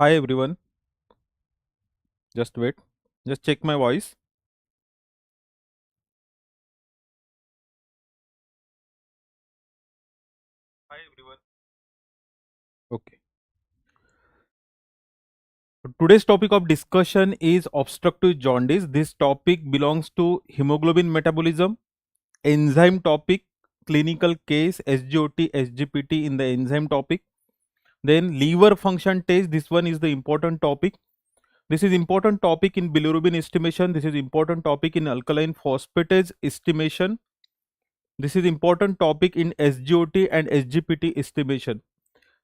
Hi everyone, just wait, just check my voice. Hi everyone. Okay. So today's topic of discussion is obstructive jaundice. This topic belongs to hemoglobin metabolism, enzyme topic, clinical case, SGOT, SGPT in the enzyme topic. Then liver function test. This one is the important topic. This is important topic in bilirubin estimation. This is important topic in alkaline phosphatase estimation. This is important topic in SGOT and SGPT estimation.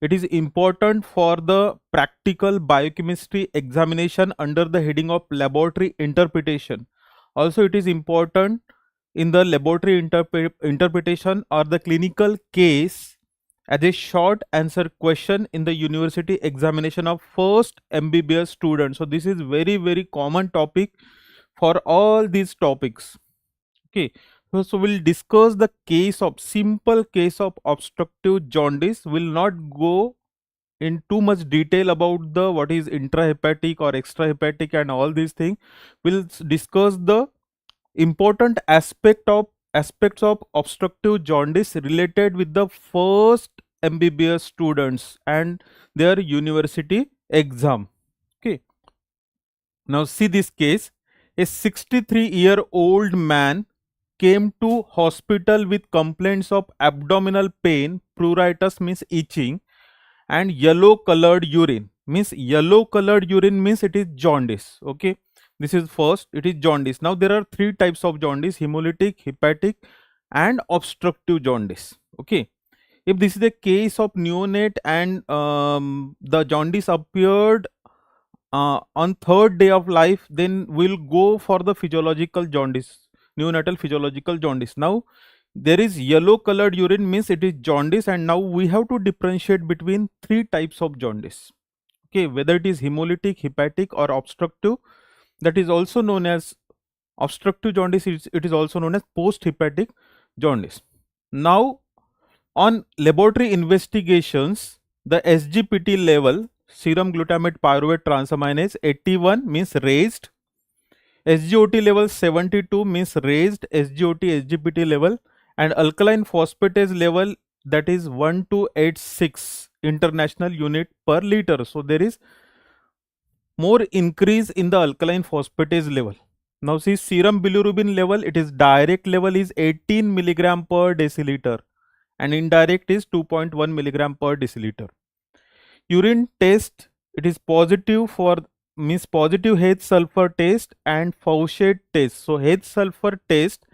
It is important for the practical biochemistry examination under the heading of laboratory interpretation. Also, it is important in the laboratory interpretation or the clinical case as a short answer question in the university examination of first MBBS student. So, this is very common topic for all these topics. Okay. So we'll discuss the case of simple case of obstructive jaundice. Will not go in too much detail about the what is intrahepatic or extrahepatic and all these things. We'll discuss the important aspects of obstructive jaundice related with the first MBBS students and their university exam. Okay. Now see this case. A 63-year-old man came to hospital with complaints of abdominal pain, pruritus means itching, and yellow colored urine means it is jaundice. Okay, this is first, it is jaundice. Now there are three types of jaundice: hemolytic, hepatic, and obstructive jaundice. Okay, if this is a case of neonate and the jaundice appeared on third day of life, then we'll go for the physiological jaundice, neonatal physiological jaundice. Now there is yellow colored urine means it is jaundice, and now we have to differentiate between three types of jaundice. Okay, whether it is hemolytic, hepatic, or obstructive, that is also known as obstructive jaundice. It is also known as post hepatic jaundice. Now on laboratory investigations, the SGPT level, serum glutamate pyruvate transaminase 81 means raised, SGOT level 72 means raised SGOT SGPT level, and alkaline phosphatase level, that is 1286 international unit per liter. So there is more increase in the alkaline phosphatase level. Now see serum bilirubin level, it is direct level is 18 milligram per deciliter and indirect is 2.1 milligram per deciliter. Urine test, it is positive for means positive H sulfur test and Fauchet test. So H sulfur test,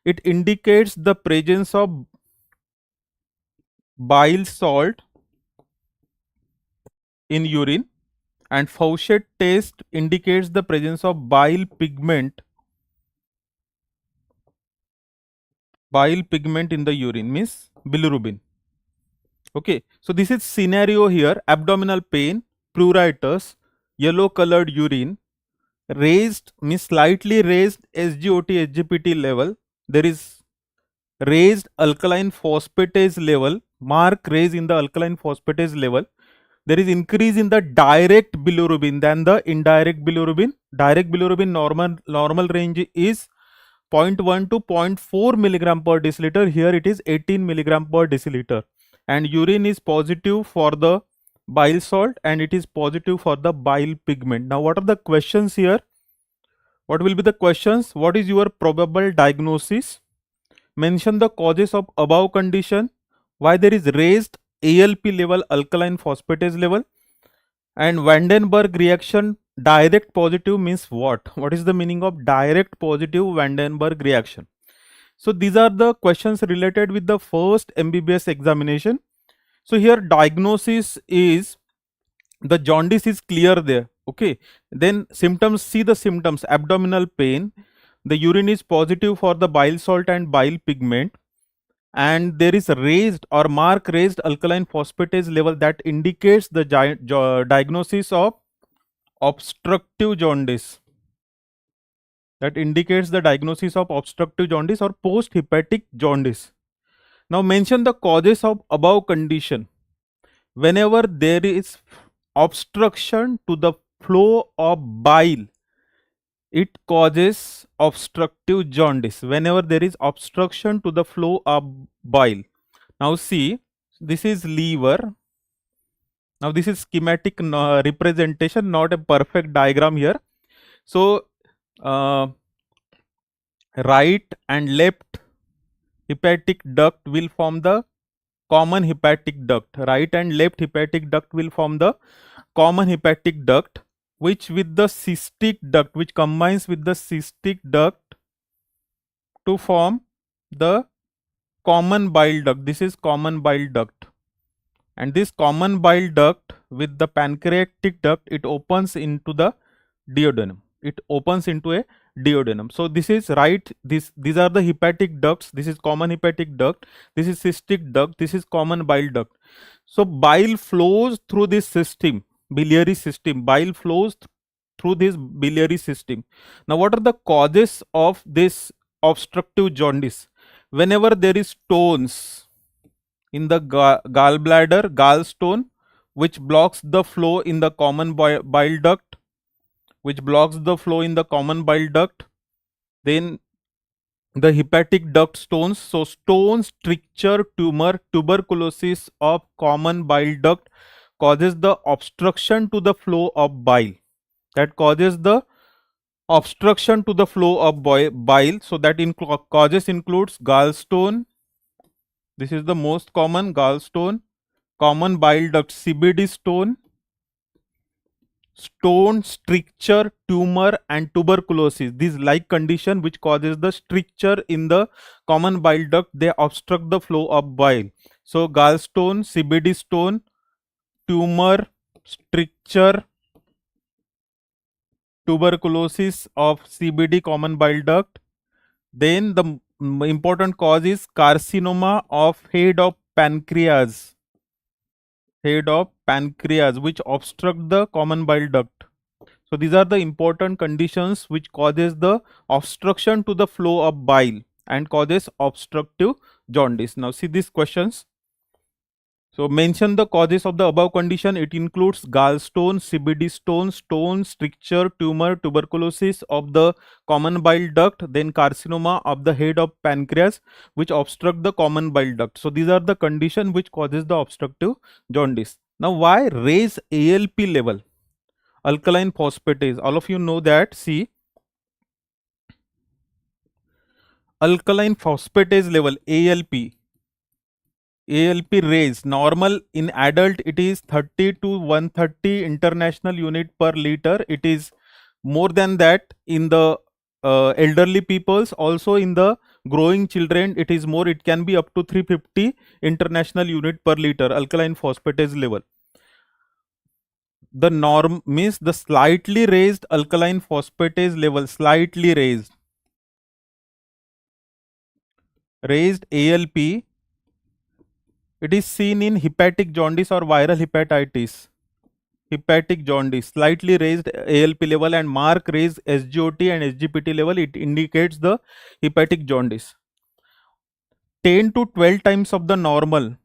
it indicates the presence of bile salt in urine, and Fauchet test indicates the presence of bile pigment in the urine means bilirubin. Okay, so this is scenario here: abdominal pain, pruritus, yellow colored urine, raised means slightly raised SGOT SGPT level, there is raised alkaline phosphatase level, mark raise in the alkaline phosphatase level, there is increase in the direct bilirubin than the indirect bilirubin. Direct bilirubin normal range is 0.1 to 0.4 milligram per deciliter. Here it is 18 milligram per deciliter, and urine is positive for the bile salt and it is positive for the bile pigment. Now what are the questions here? What will be the questions? What is your probable diagnosis? Mention the causes of above condition, why there is raised ALP level, alkaline phosphatase level, and Vandenberg reaction direct positive means what? What is the meaning of direct positive Vandenberg reaction? So these are the questions related with the first MBBS examination. So here diagnosis is the jaundice is clear there. Okay, then symptoms, see the symptoms: abdominal pain, the urine is positive for the bile salt and bile pigment, and there is raised or mark raised alkaline phosphatase level, that indicates the diagnosis of obstructive jaundice, that indicates the diagnosis of obstructive jaundice or post hepatic jaundice. Now mention the causes of above condition. Whenever there is obstruction to the flow of bile, it causes obstructive jaundice. Whenever there is obstruction to the flow of bile. Now see, this is liver. Now this is schematic representation, not a perfect diagram here. So right and left hepatic duct will form the common hepatic duct. Right and left hepatic duct will form the common hepatic duct, which with the cystic duct, which combines with the cystic duct to form the common bile duct. This is common bile duct. And this common bile duct with the pancreatic duct, it opens into the duodenum. It opens into a duodenum. So this is right. These are the hepatic ducts. This is common hepatic duct. This is cystic duct. This is common bile duct. So bile flows through this system, biliary system. Bile flows through this biliary system. Now, what are the causes of this obstructive jaundice? Whenever there is stones in the gallbladder, gallstone, which blocks the flow in the common bile duct, then the hepatic duct stones. So stones, stricture, tumor, tuberculosis of common bile duct causes the obstruction to the flow of bile. That causes the obstruction to the flow of bile. So that causes includes gallstone. This is the most common, gallstone, common bile duct, CBD stone, stricture, tumor, and tuberculosis. These like condition which causes the stricture in the common bile duct, they obstruct the flow of bile. So gallstone, CBD stone, tumor, stricture, tuberculosis of CBD common bile duct. Then the important cause is carcinoma of head of pancreas, which obstruct the common bile duct. So these are the important conditions which causes the obstruction to the flow of bile and causes obstructive jaundice. Now see these questions. So mention the causes of the above condition. It includes gallstone, CBD stone, stricture, tumor, tuberculosis of the common bile duct, then carcinoma of the head of pancreas, which obstruct the common bile duct. So these are the condition which causes the obstructive jaundice. Now why raise ALP level? Alkaline phosphatase. All of you know that. See, alkaline phosphatase level, ALP raise. Normal in adult it is 30 to 130 international unit per liter. It is more than that in the elderly peoples. Also in the growing children it is more. It can be up to 350 international unit per liter alkaline phosphatase level. The norm means the slightly raised alkaline phosphatase level, slightly raised ALP, it is seen in hepatic jaundice or viral hepatitis. Hepatic jaundice, slightly raised ALP level and mark raised SGOT and SGPT level, it indicates the hepatic jaundice. 10 to 12 times of the normal,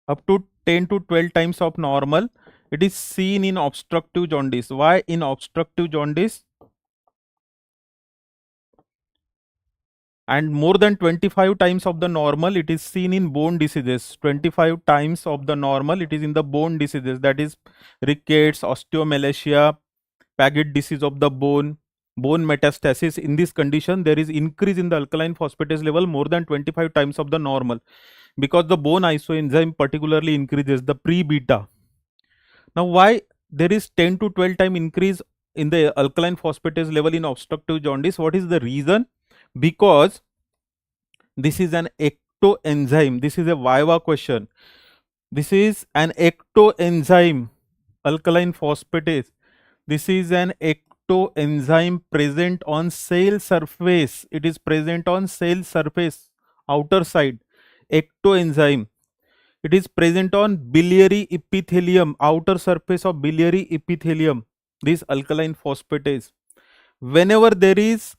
up to 10 to 12 times of normal, it is seen in obstructive jaundice. Why in obstructive jaundice? And more than 25 times of the normal, it is seen in bone diseases. 25 times of the normal, it is in the bone diseases, that is rickets, osteomalacia, Paget disease of the bone metastasis. In this condition, there is increase in the alkaline phosphatase level more than 25 times of the normal, because the bone isoenzyme particularly increases, the pre-beta. Now why there is 10 to 12 time increase in the alkaline phosphatase level in obstructive jaundice? What is the reason? Because this is an ectoenzyme. This is a Viva question. This is an ectoenzyme, alkaline phosphatase. This is an ectoenzyme present on cell surface. It is present on cell surface, outer side. Ectoenzyme. It is present on biliary epithelium, outer surface of biliary epithelium. This alkaline phosphatase. Whenever there is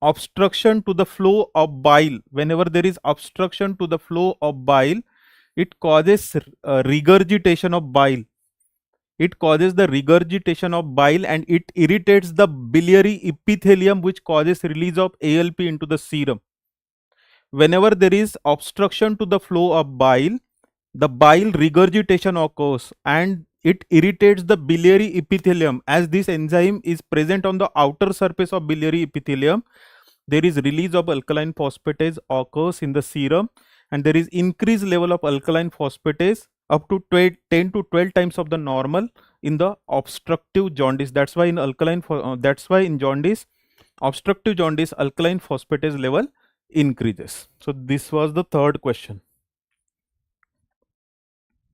obstruction to the flow of bile, it causes regurgitation of bile. It causes the regurgitation of bile and it irritates the biliary epithelium, which causes release of ALP into the serum. Whenever there is obstruction to the flow of bile, the bile regurgitation occurs and it irritates the biliary epithelium. As this enzyme is present on the outer surface of biliary epithelium, there is release of alkaline phosphatase occurs in the serum, and there is increased level of alkaline phosphatase up to 10 to 12 times of the normal in the obstructive jaundice. That's why in jaundice, obstructive jaundice, alkaline phosphatase level increases. So this was the third question.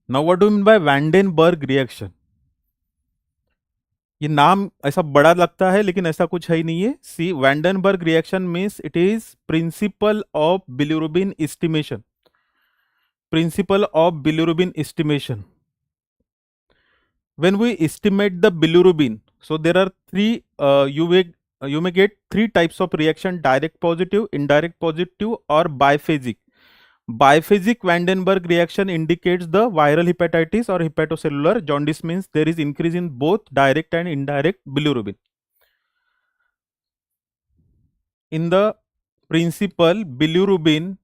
Now what do you mean by Vandenberg reaction? ये नाम ऐसा बड़ा लगता है लेकिन ऐसा कुछ है ही नहीं है. C Van den Bergh reaction means it is principle of bilirubin estimation. Principle of bilirubin estimation. When we estimate the bilirubin, so there are three, you may get three types of reaction: direct positive, indirect positive, or biphasic. Biphasic Vandenberg reaction indicates the viral hepatitis or hepatocellular jaundice, means there is increase in both direct and indirect bilirubin. In the principle, bilirubin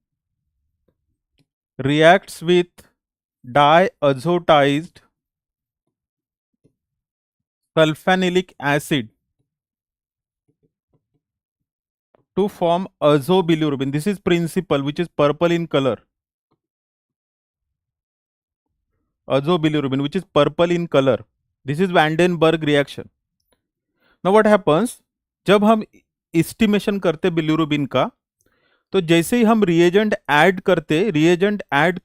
reacts with diazotized sulfanilic acid to form azobilirubin. This is principle, which is purple in color. Azobilirubin, which is purple in color. This is Vandenberg reaction. Now what happens, जब हम estimation करते bilirubin का, तो जैसे ही हम reagent add करते, reagent add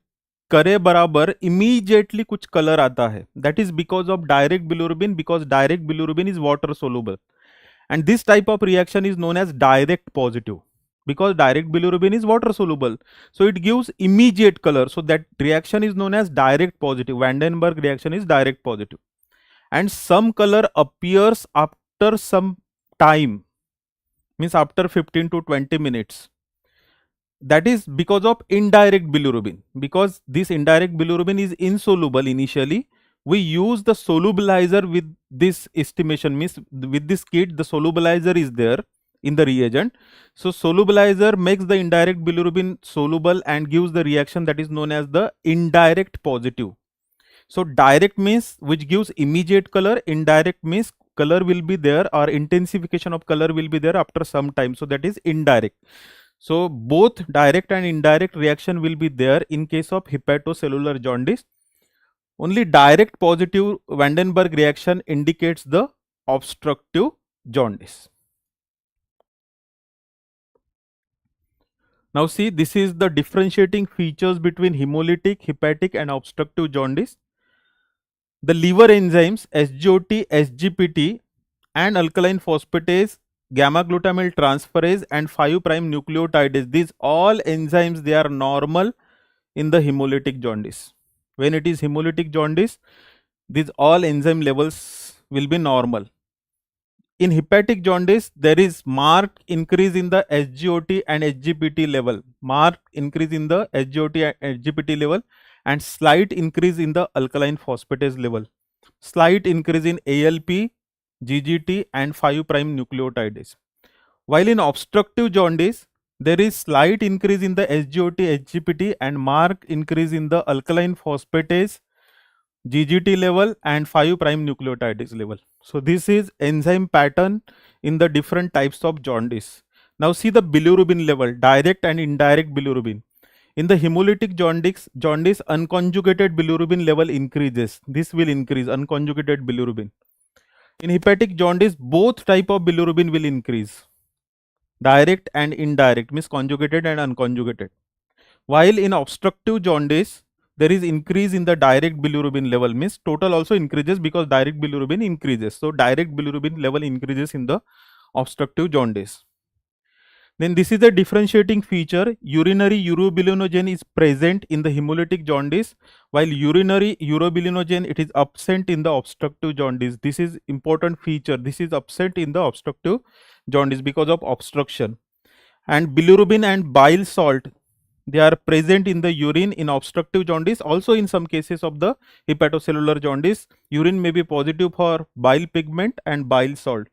करे बराबर इमीडिएटली कुछ कलर आता है. That is because of direct bilirubin, because direct bilirubin is water soluble, and this type of reaction is known as direct positive, because direct bilirubin is water soluble, so it gives immediate color. So that reaction is known as direct positive. Vandenberg reaction is direct positive, and some color appears after some time, means after 15 to 20 minutes. That is because of indirect bilirubin. Because this indirect bilirubin is insoluble initially, we use the solubilizer with this estimation, means with this kit the solubilizer is there in the reagent. So solubilizer makes the indirect bilirubin soluble and gives the reaction that is known as the indirect positive. So direct means which gives immediate color, indirect means color will be there or intensification of color will be there after some time, so that is indirect. So both direct and indirect reaction will be there in case of hepatocellular jaundice. Only direct positive Vandenberg reaction indicates the obstructive jaundice. Now see, this is the differentiating features between hemolytic, hepatic and obstructive jaundice. The liver enzymes SGOT, SGPT and alkaline phosphatase, gamma glutamyl transferase and 5' nucleotidase, these all enzymes, they are normal in the hemolytic jaundice. When it is hemolytic jaundice, these all enzyme levels will be normal. In hepatic jaundice, there is marked increase in the SGOT and SGPT level, marked increase in the SGOT and SGPT level, and slight increase in the alkaline phosphatase level, slight increase in ALP, GGT and 5' nucleotidase. While in obstructive jaundice, there is slight increase in the SGOT, SGPT and marked increase in the alkaline phosphatase, GGT level and 5' nucleotidase level. So this is enzyme pattern in the different types of jaundice. Now see the bilirubin level, direct and indirect bilirubin. In the hemolytic jaundice, unconjugated bilirubin level increases. This will increase, unconjugated bilirubin. In hepatic jaundice, both type of bilirubin will increase. Direct and indirect, means conjugated and unconjugated. While in obstructive jaundice, there is increase in the direct bilirubin level, means total also increases because direct bilirubin increases. So direct bilirubin level increases in the obstructive jaundice. Then this is the differentiating feature. Urinary urobilinogen is present in the hemolytic jaundice, while urinary urobilinogen, it is absent in the obstructive jaundice. This is important feature. This is absent in the obstructive jaundice because of obstruction. And bilirubin and bile salt, They are present in the urine in obstructive jaundice. Also in some cases of the hepatocellular jaundice, urine may be positive for bile pigment and bile salt,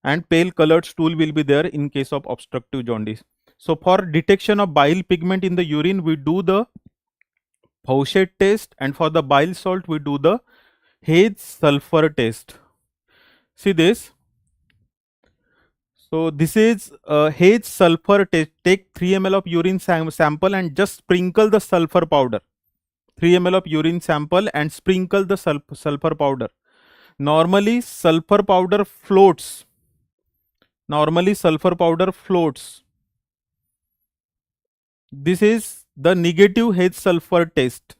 and pale colored stool will be there in case of obstructive jaundice. So for detection of bile pigment in the urine, we do the Fauchet test, and for the bile salt we do the Hayes sulfur test. See this. So this is Hayes sulfur test. Take 3 ml of urine sample and just sprinkle the sulfur powder. 3 ml of urine sample and sprinkle the sulfur powder. Normally sulfur powder floats. Normally sulfur powder floats. This is the negative Hayes sulfur test.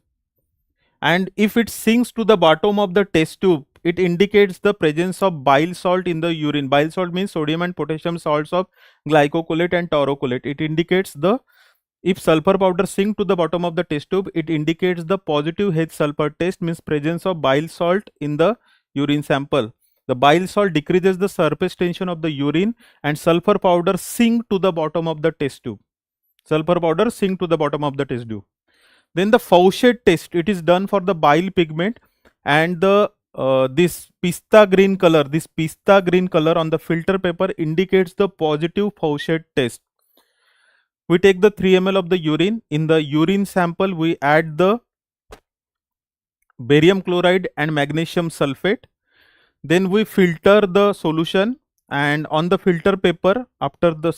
And if it sinks to the bottom of the test tube, it indicates the presence of bile salt in the urine. Bile salt means sodium and potassium salts of glycocolate and taurocolate. It indicates the, if sulfur powder sink to the bottom of the test tube, it indicates the positive H sulfur test, means presence of bile salt in the urine sample. The bile salt decreases the surface tension of the urine and sulfur powder sink to the bottom of the test tube. Sulfur powder sink to the bottom of the test tube. Then the Fauchet test, it is done for the bile pigment, and the this pista green color on the filter paper indicates the positive Fauchet test. We take the 3 ml of the urine. In the urine sample, we add the barium chloride and magnesium sulfate. Then we filter the solution, and on the filter paper, after the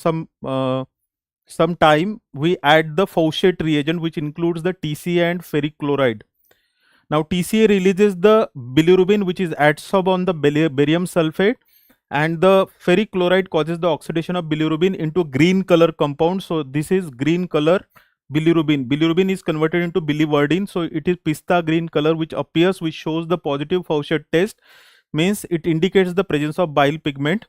some time, we add the Fauchet reagent, which includes the TCA and ferric chloride. Now TCA releases the bilirubin, which is adsorbed on the barium sulfate, and the ferric chloride causes the oxidation of bilirubin into green color compound. So this is green color bilirubin. Bilirubin is converted into biliverdin, so it is pista green color which appears, which shows the positive Fauchet test, means it indicates the presence of bile pigment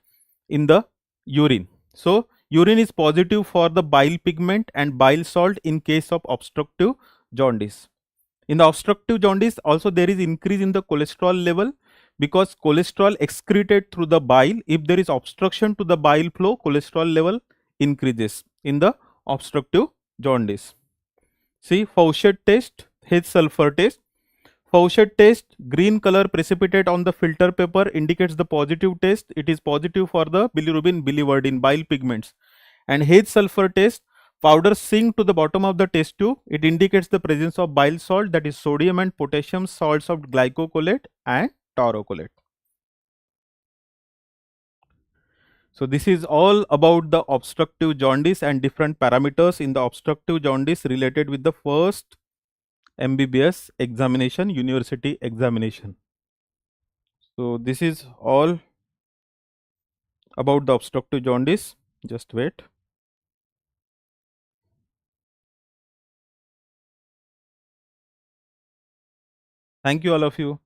in the urine. So urine is positive for the bile pigment and bile salt in case of obstructive jaundice. In the obstructive jaundice also there is increase in the cholesterol level, because cholesterol excreted through the bile. If there is obstruction to the bile flow, cholesterol level increases in the obstructive jaundice. See Fauchet test, H sulfur test. Fauchet test, green color precipitate on the filter paper indicates the positive test. It is positive for the bilirubin, biliverdin, bile pigments. And H sulfur test, powder sink to the bottom of the test tube. It indicates the presence of bile salt, that is sodium and potassium salts of glycocolate and taurocolate. So this is all about the obstructive jaundice and different parameters in the obstructive jaundice related with the first MBBS examination, university examination. So this is all about the obstructive jaundice. Just wait. Thank you all of you.